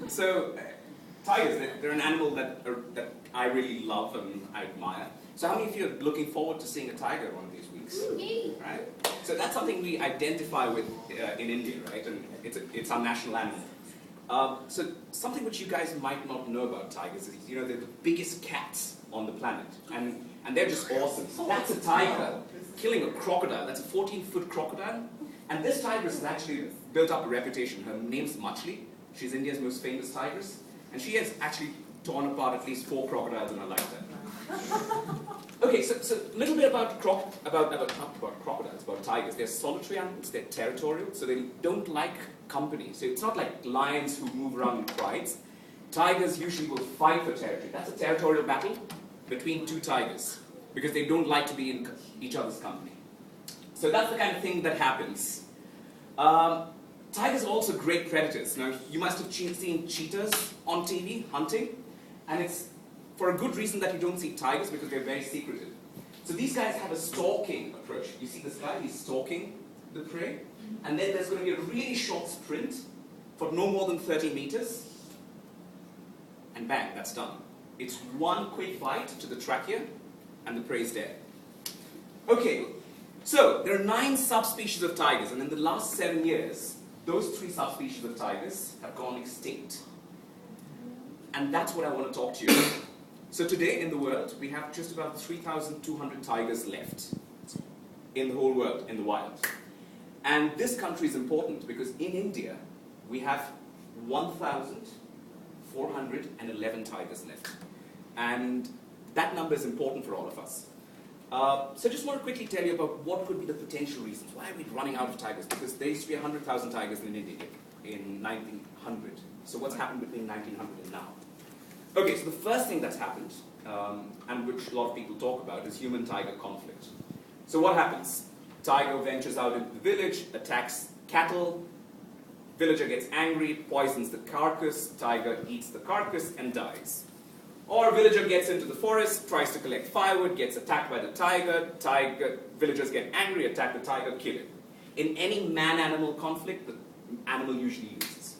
So tigers, they're an animal that I really love and I admire. So how many of you are looking forward to seeing a tiger one of these weeks? Me. Right? So that's something we identify with in India, right? And it's our national animal. So something which you guys might not know about tigers is, they're the biggest cats on the planet. And they're just awesome. So that's a tiger killing a crocodile. That's a 14-foot crocodile. And this tigress has actually built up a reputation. Her name's Machli. She's India's most famous tigress. And she has actually torn apart at least 4 crocodiles in her lifetime. Okay, so a little bit about crocodiles, about tigers. They're solitary animals, they're territorial, so they don't like company. So it's not like lions who move around in prides. Tigers usually will fight for territory. That's a territorial battle between 2 tigers, because they don't like to be in each other's company. So that's the kind of thing that happens. Tigers are also great predators. Now, you must have seen cheetahs on TV hunting, and it's for a good reason that you don't see tigers, because they're very secretive. So these guys have a stalking approach. You see this guy, he's stalking the prey, and then there's going to be a really short sprint for no more than 30 meters, and bang, that's done. It's one quick bite to the trachea, and the prey is dead. Okay, so there are 9 subspecies of tigers, and in the last 7 years, those 3 subspecies of tigers have gone extinct. And that's what I want to talk to you about. So today in the world, we have just about 3,200 tigers left in the whole world, in the wild. And this country is important because in India, we have 1,411 tigers left. And that number is important for all of us. So I just want to quickly tell you about what could be the potential reasons. Why are we running out of tigers? Because there used to be 100,000 tigers in India in 1900. So what's happened between 1900 and now? Okay, so the first thing that's happened, and which a lot of people talk about, is human-tiger conflict. So what happens? Tiger ventures out into the village, attacks cattle, villager gets angry, poisons the carcass, tiger eats the carcass and dies. Or villager gets into the forest, tries to collect firewood, gets attacked by the tiger, villagers get angry, attack the tiger, kill it. In any man-animal conflict, the animal usually loses.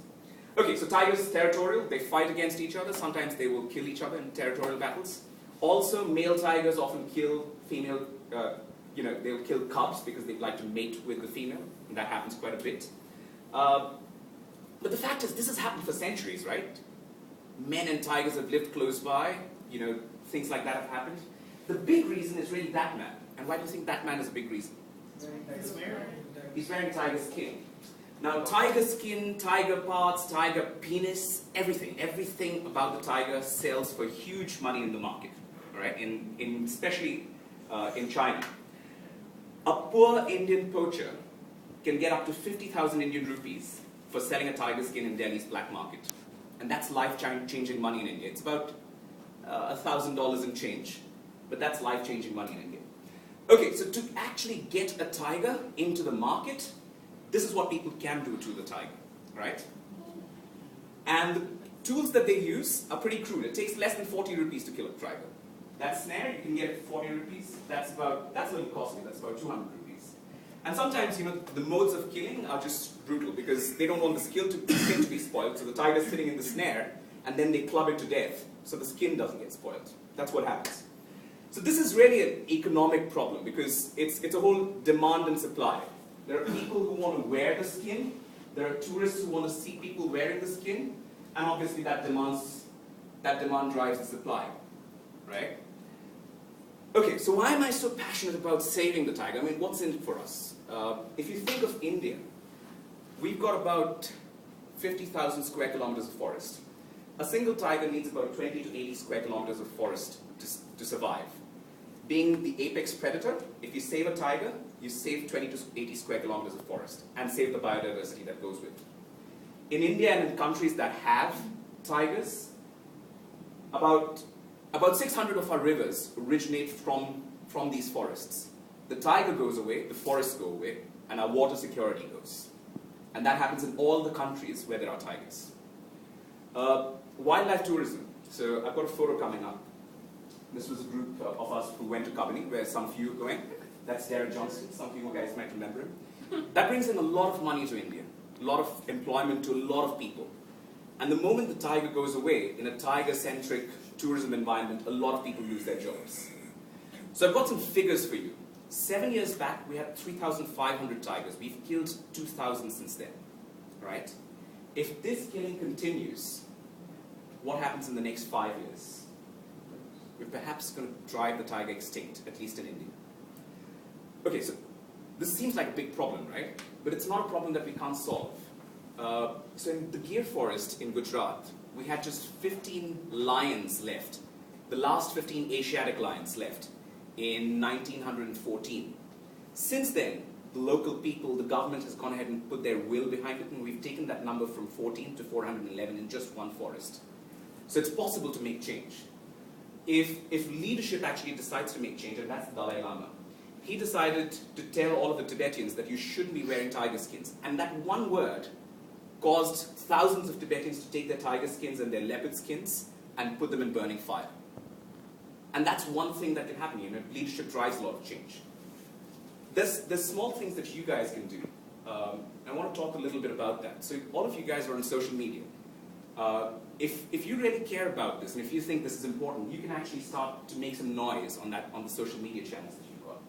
Okay, so tigers are territorial, they fight against each other, sometimes they will kill each other in territorial battles. Also, male tigers often kill female, they'll kill cubs because they like to mate with the female, and that happens quite a bit. But the fact is, this has happened for centuries, right? Men and tigers have lived close by, things like that have happened. The big reason is really that man. And why do you think that man is a big reason? He's wearing tiger skin. Now, tiger skin, tiger parts, tiger penis, everything about the tiger sells for huge money in the market, all right? Especially in China. A poor Indian poacher can get up to 50,000 Indian rupees for selling a tiger skin in Delhi's black market. And that's life-changing money in India. It's about $1,000 and change, but that's life-changing money in India. Okay, so to actually get a tiger into the market, this is what people can do to the tiger, right? And the tools that they use are pretty crude. It takes less than 40 rupees to kill a tiger. That snare, you can get it for 40 rupees. That's a little costly. That's about 200 rupees. And sometimes, the modes of killing are just brutal because they don't want the skin to be spoiled. So the tiger's sitting in the snare, and then they club it to death, so the skin doesn't get spoiled. That's what happens. So this is really an economic problem because it's a whole demand and supply. There are people who want to wear the skin, there are tourists who want to see people wearing the skin, and obviously that demand drives the supply, right? Okay, so why am I so passionate about saving the tiger? I mean, what's in it for us? If you think of India, we've got about 50,000 square kilometers of forest. A single tiger needs about 20 to 80 square kilometers of forest to survive. Being the apex predator, if you save a tiger, you save 20 to 80 square kilometers of forest and save the biodiversity that goes with it. In India and in countries that have tigers, about 600 of our rivers originate from these forests. The tiger goes away, the forests go away, and our water security goes. And that happens in all the countries where there are tigers. Wildlife tourism. So I've got a photo coming up. This was a group of us who went to Kabini, where some of you are going. That's Derek Johnston. Some of you guys might remember him. That brings in a lot of money to India, a lot of employment to a lot of people. And the moment the tiger goes away, in a tiger-centric tourism environment, a lot of people lose their jobs. So I've got some figures for you. 7 years back, we had 3,500 tigers. We've killed 2,000 since then, right? If this killing continues, what happens in the next 5 years? We're perhaps going to drive the tiger extinct, at least in India. Okay, so this seems like a big problem, right? But it's not a problem that we can't solve. So in the Gir forest in Gujarat, we had just 15 lions left. The last 15 Asiatic lions left in 1914. Since then, the local people, the government has gone ahead and put their will behind it, and we've taken that number from 14 to 411 in just one forest. So it's possible to make change. If leadership actually decides to make change, and that's the Dalai Lama, he decided to tell all of the Tibetans that you shouldn't be wearing tiger skins. And that one word caused thousands of Tibetans to take their tiger skins and their leopard skins and put them in burning fire. And that's one thing that can happen. You know, leadership drives a lot of change. There's small things that you guys can do. I want to talk a little bit about that. So all of you guys are on social media. If you really care about this and if you think this is important, you can actually start to make some noise on the social media channels that you've got.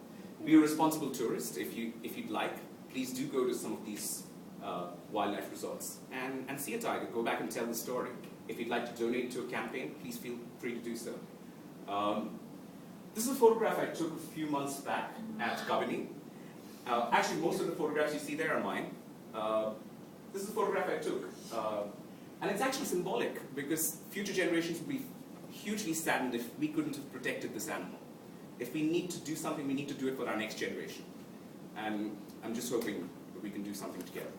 Be a responsible tourist. If you'd like, please do go to some of these wildlife resorts and see a tiger. Go back and tell the story. If you'd like to donate to a campaign, please feel free to do so. This is a photograph I took a few months back at Kabini. Actually, most of the photographs you see there are mine. This is a photograph I took. And it's actually symbolic because future generations would be hugely saddened if we couldn't have protected this animal. If we need to do something, we need to do it for our next generation. And I'm just hoping that we can do something together.